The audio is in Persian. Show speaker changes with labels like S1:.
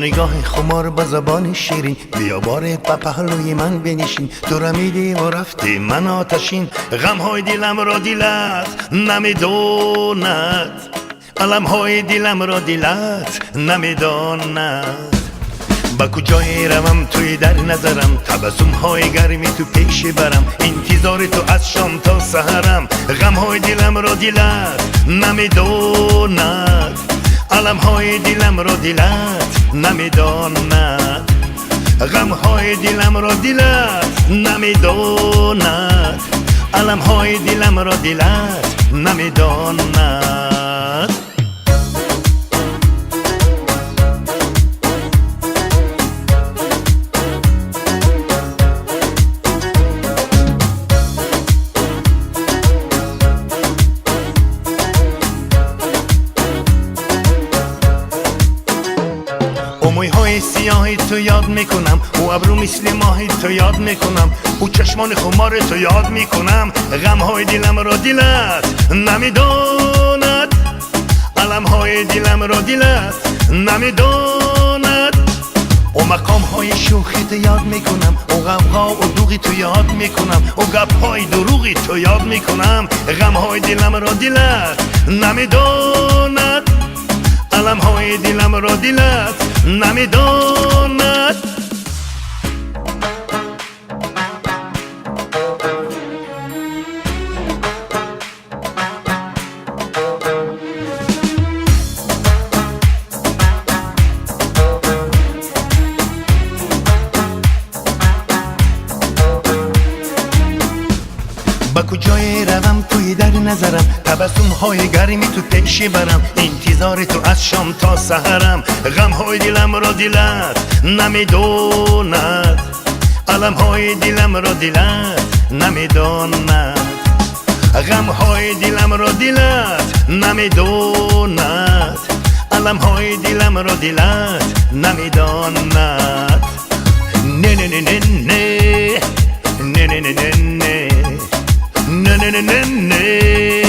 S1: نگاه خمار با زبان شیرین بیا باره به پهلوی من بنشین. تو را میدی و رفتی من آتشین، غمهای دلم را دلت نمیداند، علمهای دلم را دلت نمیداند. با کجای روم توی در نظرم، تبسم های گرمی تو پیش برم، انتظار تو از شام تا سحرم، غم های دلم را دلت نمیداند، علم های دلم را دلت نمیداند، غم های دلم را دلت نمیداند، علم های دلم را دلت نمیداند. مویهای سیاهی تو یاد میکنم، او ابرو مثل ماهی تو یاد میکنم، او چشمان خمار تو یاد میکنم، غمهای دلم را دلت نمیداند، علمهای دلم را دلت نمیداند. او مقامهای شوخی تو یاد میکنم، او غمها و دوغی تو یاد میکنم، او گپهای دروغی تو یاد میکنم، غمهای دلم را دلت نمیداند، علمهای دلم را دلت نمیداند. با کجای روم توی در نظرم، تبسم های گرمی تو پیش برم، انتظار تو از شام تا سحرم، غم های دلم را دلت نمیداند، علم های دلم را دلت نمیداند، غم های دلم را دلت نمیداند، علم های دلم را دلت نمیداند. نه نه نه نه نه نه نه نه نه نه نه نه نه نه